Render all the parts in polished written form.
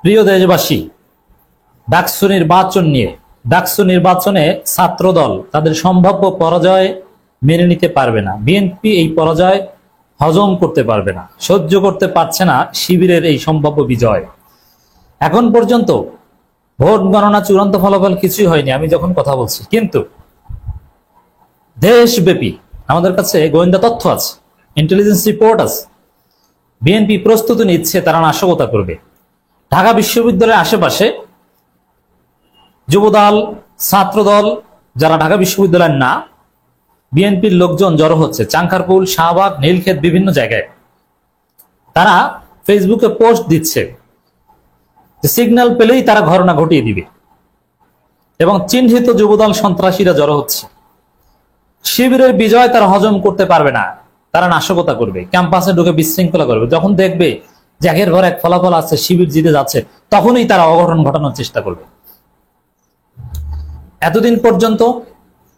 প্রিয় দেশবাসী, ডাকসু নির্বাচন নিয়ে ডাকসু নির্বাচনে ছাত্রদল তাদের সম্ভাব্য পরাজয় মেনে নিতে পারবে না। বিএনপি এই পরাজয় হজম করতে পারবে না, সহ্য করতে পারছে না শিবিরের এই সম্ভাব্য বিজয়। এখন পর্যন্ত ভোট গণনা চূড়ান্ত ফলাফল কিছুই হয়নি আমি যখন কথা বলছি, কিন্তু দেশব্যাপী আমাদের কাছে গোয়েন্দা তথ্য আছে, ইন্টেলিজেন্স রিপোর্ট আছে। বিএনপি প্রস্তুতি নিচ্ছে, তারা নাশকতা করবে। ঢাকা বিশ্ববিদ্যালয়ের আশেপাশে যুবদল, ছাত্রদল, যারা ঢাকা বিশ্ববিদ্যালয়ের না, বিএনপির লোকজন জড়ো হচ্ছে চাংখারপুল, শাহবাগ, নীলক্ষেত, বিভিন্ন জায়গায়। তারা ফেসবুকে পোস্ট দিচ্ছে যে সিগন্যাল পেলেই তারা ঘটনা ঘটিয়ে দিবে, এবং চিহ্নিত যুবদল সন্ত্রাসীরা জড়ো হচ্ছে। শিবিরের বিজয় তারা হজম করতে পারবে না, তারা নাশকতা করবে, ক্যাম্পাসে ঢুকে বিশৃঙ্খলা করবে। যখন দেখবে যে একের পর এক ফলাফল আছে, শিবির জিতে যাচ্ছে, তখনই তারা অঘটন ঘটানোর চেষ্টা করবে। এতদিন পর্যন্ত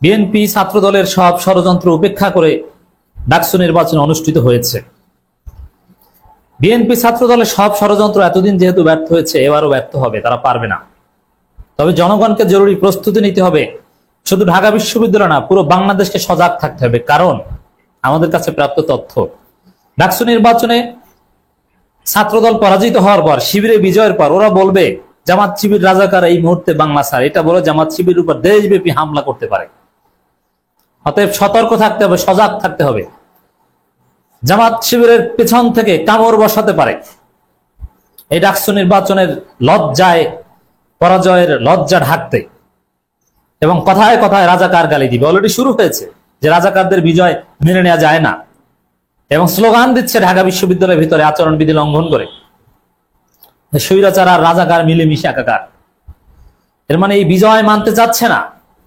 বিএনপি ছাত্র দলের সব ষড়যন্ত্র উপেক্ষা করে ডাকসু নির্বাচন অনুষ্ঠিত হয়েছে। বিএনপি ছাত্র দলের সব ষড়যন্ত্র এতদিন যেহেতু ব্যর্থ হয়েছে, এবারও ব্যর্থ হবে, তারা পারবে না। তবে জনগণকে জরুরি প্রস্তুতি নিতে হবে। শুধু ঢাকা বিশ্ববিদ্যালয় না, পুরো বাংলাদেশকে সজাগ থাকতে হবে। কারণ আমাদের কাছে প্রাপ্ত তথ্য, ডাকসু নির্বাচনে ছাত্রদল পরাজিত হওয়ার পর, শিবিরে বিজয়ের পর ওরা বলবে জামাত শিবির রাজাকার এই মুহূর্তে বাংলা ছাড়, এটা বলে জামাত শিবির উপর দেশব্যাপী হামলা করতে পারে। অতএব সতর্ক থাকতে হবে, সজাগ থাকতে হবে। জামাত শিবিরের পেছন থেকে কামড় বসাতে পারে। এই ডাকসু নির্বাচনের লজ্জায়, পরাজয়ের লজ্জা ঢাকতে, এবং কথায় কথায় রাজাকার গালি দিবে। অলরেডি শুরু হয়েছে যে রাজাকারদের বিজয় মেনে নেওয়া যায় না, এবং স্লোগান দিচ্ছে ঢাকা বিশ্ববিদ্যালয়ের ভিতরে আচরণবিধি লঙ্ঘন করে, স্বৈরাচার আর রাজাকার মিলেমিশে একাকার। এর মানে এই বিজয় মানতে চাচ্ছে না,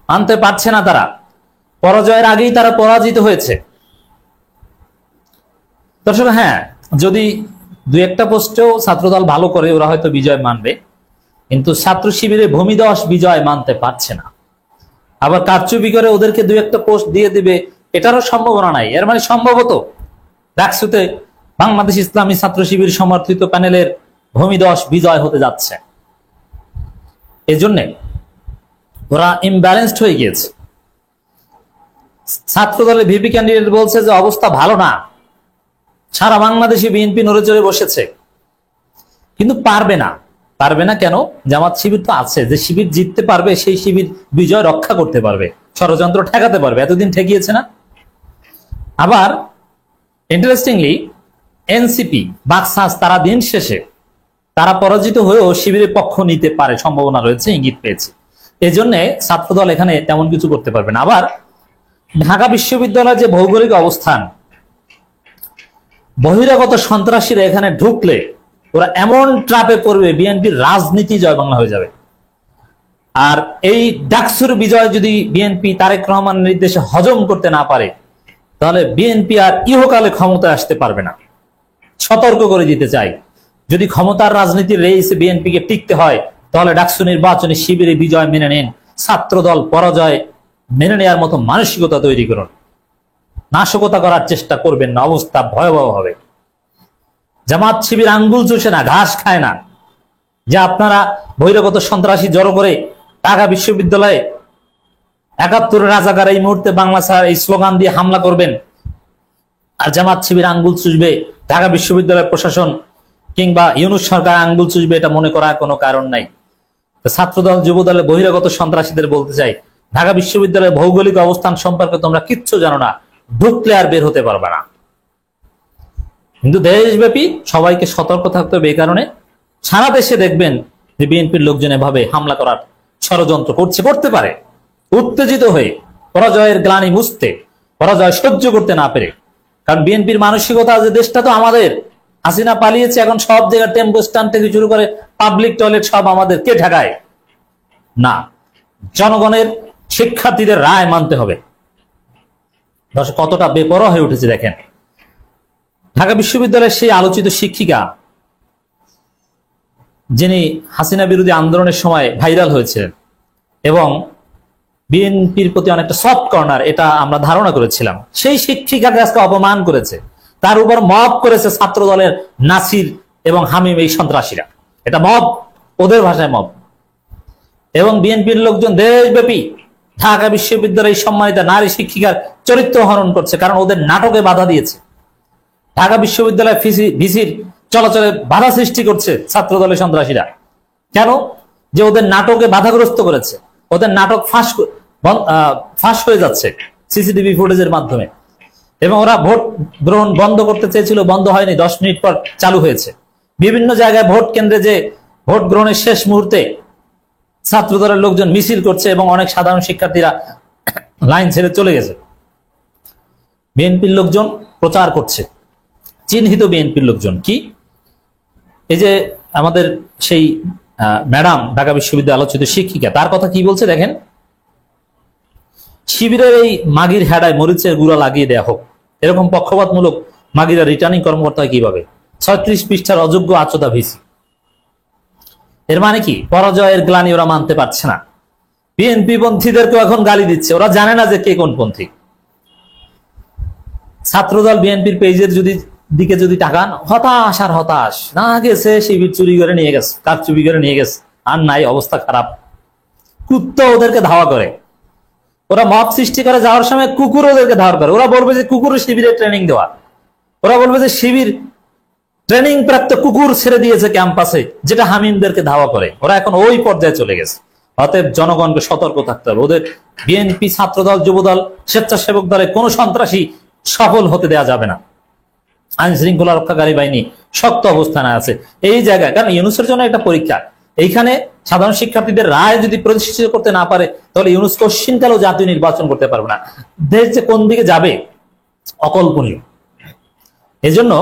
মানতে পারছে না তারা। পরাজয়ের আগেই তারা পরাজিত হয়েছে। দর্শক, হ্যাঁ, যদি দুই একটা পোস্টেও ছাত্রদল ভালো করে, ওরা হয়তো বিজয় মানবে, কিন্তু ছাত্র শিবিরে ভূমিদশ বিজয় মানতে পারছে না। আবার কারচুপি করে ওদেরকে দুই একটা পোস্ট দিয়ে দিবে, এটারও সম্ভাবনা নাই। এর মানে সম্ভবত ডাকসুতে বাংলাদেশ ইসলামী ছাত্র শিবির সমর্থিত প্যানেলের ভূমিদশ বিজয় হতে যাচ্ছে। এজন্য ওরা ইমব্যালেন্সড হয়ে গিয়েছে। ছাত্র দলের ভিপি ক্যান্ডিডেট বলছে যে অবস্থা ভালো না, সারা বাংলাদেশে বিএনপি নড়ে চড়ে বসেছে, কিন্তু পারবে না। পারবে না কেন? জামাত শিবির তো আছে, যে শিবির জিততে পারবে, সেই শিবির বিজয় রক্ষা করতে পারবে, ষড়যন্ত্র ঠেকাতে পারবে। এতদিন ঠেকিয়েছে না। আবার ইন্টারেস্টিংলি এনসিপি, বাকসাস, তারা দিন শেষে তারা পরাজিত হয়েও শিবিরের পক্ষ নিতে পারে, সম্ভাবনা রয়েছে, ইঙ্গিত পেয়েছে। এই জন্য ছাত্রদল এখানে তেমন কিছু করতে পারবে না। আবার ঢাকা বিশ্ববিদ্যালয়ের যে ভৌগোলিক অবস্থান, বহিরাগত সন্ত্রাসীরা এখানে ঢুকলে ওরা এমন ট্রাপে পড়বে, বিএনপির রাজনীতি জয় বাংলা হয়ে যাবে। আর এই ডাকসুর বিজয় যদি বিএনপি তারেক রহমানের নির্দেশে হজম করতে না পারে, তাহলে বিএনপি আর ইহকালে ক্ষমতায় আসতে পারবে না। সতর্ক করে দিতে চাই, যদি ক্ষমতার রাজনীতির রেইসে বিএনপিকে টিকতে হয়, তাহলে ডাকসু নির্বাচনে শিবিরে বিজয় মেনে নিন, ছাত্রদল পরাজয় মেনে নেওয়ার মতো মানসিকতা তৈরি করুন। নাশকতা করার চেষ্টা করবেন না, অবস্থা ভয়াবহ হবে। জামাত শিবির আঙ্গুল চুষে না, ঘাস খায় না। যে আপনারা বহিরাগত সন্ত্রাসী জড়ো করে ঢাকা বিশ্ববিদ্যালয়ে ৭১ রাজাকার এই মুহূর্তে বাংলা ছাড় এই স্লোগান দিয়ে হামলা করবেন, আর জামাত শিবির আঙ্গুল চুষবে, ঢাকা বিশ্ববিদ্যালয় প্রশাসন কিংবা ইউনূস সরকার আঙ্গুল চুষবে, এটা মনে করার কোনো কারণ নাই। ছাত্রদল, যুবদলের বহিরাগত সন্ত্রাসীদের বলতে চাই, ঢাকা বিশ্ববিদ্যালয়ের ভৌগোলিক অবস্থান সম্পর্কে তোমরা কিচ্ছু জানো না, ঢুকলে আর বের হতে পারবে না। কিন্তু দেশব্যাপী সবাইকে সতর্ক থাকতে হবে। এই কারণে সারা দেশে দেখবেন যে বিএনপির লোকজন এভাবে হামলা করার ষড়যন্ত্র করছে, করতে পারে, উত্তেজিত হয়ে, পরাজয়ের গ্লানি মুছতে, পরাজয় সহ্য করতে না পেরে। কারণ বিএনপির মানসিকতা, যে দেশটা তো আমাদের, হাসিনা পালিয়েছে, এখন সব জায়গায় টেম্পো স্ট্যান্ড থেকে শুরু করে পাবলিক টয়লেট সব আমাদের, কে ঠেকায় না? জনগণের, শিক্ষার্থীদের রায় মানতে হবে। কতটা বেপরোয়া হয়ে উঠেছে দেখেন। ঢাকা বিশ্ববিদ্যালয়ের সেই আলোচিত শিক্ষিকা, যিনি হাসিনা বিরোধী আন্দোলনের সময় ভাইরাল হয়েছিলেন এবং বিএনপির প্রতি অনেকটা সফট কর্নার, এটা আমরা ধারণা করেছিলাম, সেই শিক্ষিকাকে আজকে অপমান করেছে, তার উপর মব করেছে ছাত্র দলের নাসির এবং হামিম, এই সন্ত্রাসীরা। এটা মব ওদের ভাষায় মব। এবং বিএনপির লোকজন দেশব্যাপী ঢাকা বিশ্ববিদ্যালয়ের সম্মানিত নারী শিক্ষিকার চরিত্র হরণ করছে, কারণ ওদের নাটকে বাধা দিয়েছে। ঢাকা বিশ্ববিদ্যালয় ভিসির চলাচলে বাধা সৃষ্টি করছে ছাত্র দলের সন্ত্রাসীরা। কেন? যে ওদের নাটকে বাধাগ্রস্ত করেছে, ওদের নাটক ফাঁস হয়ে যাচ্ছে সিসিটিভি ফুটেজের মাধ্যমে। এবং ওরা ভোট গ্রহণ বন্ধ করতে চেয়েছিল, বন্ধ হয়নি, 10 মিনিট পর চালু হয়েছে। বিভিন্ন জায়গায় ভোট কেন্দ্রে যে ভোট গ্রহণের শেষ মুহূর্তে ছাত্র দলের লোকজন মিছিল করছে এবং অনেক সাধারণ শিক্ষার্থীরা লাইন ছেড়ে চলে গেছে। বিএনপির লোকজন প্রচার করছে, চিহ্নিত বিএনপির লোকজন। কি? এই যে আমাদের সেই ম্যাডাম, ঢাকা বিশ্ববিদ্যালয় আলোচিত শিক্ষিকা, তার কথা কি বলছে দেখেন। শিবিরের এই মাগির হেডায় মরিচের গুঁড়া লাগিয়ে দেয়া হোক, এরকম পক্ষপাতমূলক মাগিরা রিটার্নিং কর্মকর্তা হয় কিভাবে? 36 পৃষ্ঠার অযোগ্য আচোদা ভিসি। এর মানে কি? পরাজয়ের গ্লানি ওরা মানতে পারছে না। বিএনপি পন্থীদেরকে এখন গালি দিচ্ছে, ওরা জানে না যে কে কোন পন্থী। ছাত্রদল বিএনপির পেজের দিকে যদি তাকান, হতাশ আর হতাশ। না গেছে শিবির চুরি করে নিয়ে গেছে, কার চুরি করে নিয়ে গেছে, আর নাই, অবস্থা খারাপ। কুত্তা ওদেরকে ধাওয়া করে, ওরা মব সৃষ্টি করে যাওয়ার সময় কুকুর ওদেরকে ধাওয়া করে। ওরা বলবে যে কুকুরের শিবিরে ট্রেনিং দেওয়া, ওরা বলবে যে শিবির ট্রেনিং প্রাপ্ত কুকুর ছেড়ে দিয়েছে ক্যাম্পাসে, যেটা হামিমদেরকে ধাওয়া করে। ওরা এখন ওই পর্যায়ে চলে গেছে। অতএব জনগণকে সতর্ক থাকতে হবে। ওদের বিএনপি, ছাত্রদল, যুবদল, স্বেচ্ছাসেবক দলে কোনো সন্ত্রাসী সফল হতে দেওয়া যাবে না। আইন শৃঙ্খলা রক্ষাকারী বাহিনী শক্ত অবস্থানে আছে এই জায়গায়, কারণ ইউনুসের জন্য একটা পরীক্ষা। এইখানে সাধারণ শিক্ষার্থীদের রায় যদি প্রতিষ্ঠিত করতে না পারে, তাহলে ইউনুস কোশ্চিনকালেও জাতীয় নির্বাচন করতে পারবে না। দেশ যে কোন দিকে যাবে অকল্পনীয়। এজন্য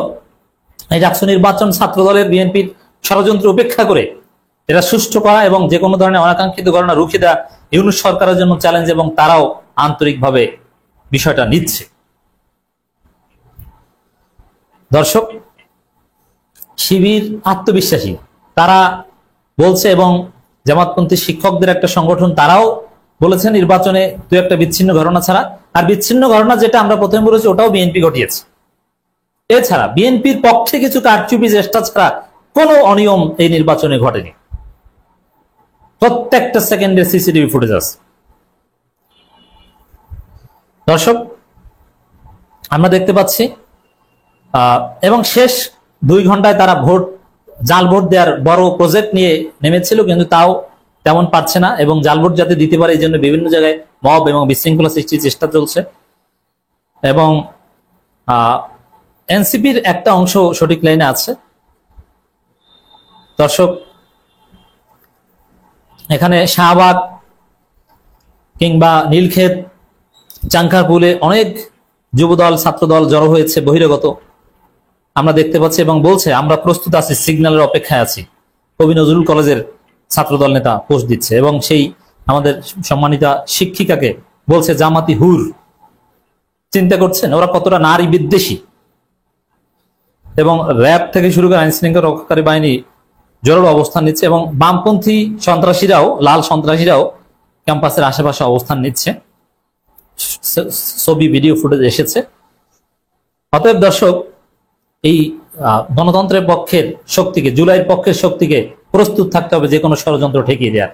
এই ডাকসু নির্বাচন ছাত্রদলের, বিএনপির ষড়যন্ত্র উপেক্ষা করে এটা সুষ্ঠু করা এবং যে কোনো ধরনের অনাকাঙ্ক্ষিত ঘটনা রুখে দেওয়া ইউনুস সরকারের জন্য চ্যালেঞ্জ, এবং তারাও আন্তরিকভাবে বিষয়টা নিচ্ছে। দর্শক, শিবির আত্মবিশ্বাসী, তারা বলছে, এবং জামাতপন্থী শিক্ষকদের একটা সংগঠন, তারাও বলেছে নির্বাচনে দু একটা বিচ্ছিন্ন ঘটনা ছাড়া, আর বিচ্ছিন্ন ঘটনা যেটা আমরা প্রথমে বলেছি ওটাও বিএনপি ঘটিয়েছে। এছাড়া বিএনপির পক্ষে কিছু কারচুপি চেষ্টা ছাড়া কোনো অনিয়ম এই নির্বাচনে ঘটেনি। প্রত্যেকটা সেকেন্ডের সিসিটিভি ফুটেজ আছে। দর্শক, আমরা দেখতে পাচ্ছি এবং শেষ 2 ঘন্টায় তারা জাল ভোট দেওয়ার বড় প্রজেক্ট নিয়ে নেমেছিল, কিন্তু তাও তেমন পারছে না। এবং জাল ভোট যাতে দিতে পারে এই জন্য বিভিন্ন জায়গায় মব এবং বিশৃঙ্খলা সৃষ্টির চেষ্টা চলছে। এবং এনসিপির একটা অংশ সঠিক লাইনে আছে। দর্শক, এখানে শাহবাগ কিংবা নীলক্ষেত, চাঙ্কারপুলে অনেক যুবদল, ছাত্রদল জড়ো হয়েছে, বহিরাগত আমরা দেখতে পাচ্ছি, এবং বলছে আমরা প্রস্তুত আছি, সিগন্যালের অপেক্ষায় আছি। কবি নজরুল কলেজের ছাত্রদল নেতা পোস্ট দিচ্ছে, এবং সেই আমাদের সম্মানিতা শিক্ষিকাকে বলছে জামাতি হুর। চিন্তা করছেন ওরা কতটা নারী বিদ্বেষী। এবং র্যাব থেকে শুরু করে আইন শৃঙ্খলা রক্ষাকারী বাহিনী জোরালো অবস্থান নিচ্ছে, এবং বামপন্থী সন্ত্রাসীরাও, লাল সন্ত্রাসীরাও ক্যাম্পাসের আশেপাশে অবস্থান নিচ্ছে। ছবি, ভিডিও ফুটেজ এসেছে। অতএব দর্শক, এই গণতন্ত্রের পক্ষের শক্তিকে, জুলাইয়ের পক্ষের শক্তিকে প্রস্তুত থাকতে হবে যে কোনো ষড়যন্ত্র ঠেকিয়ে দেওয়ার।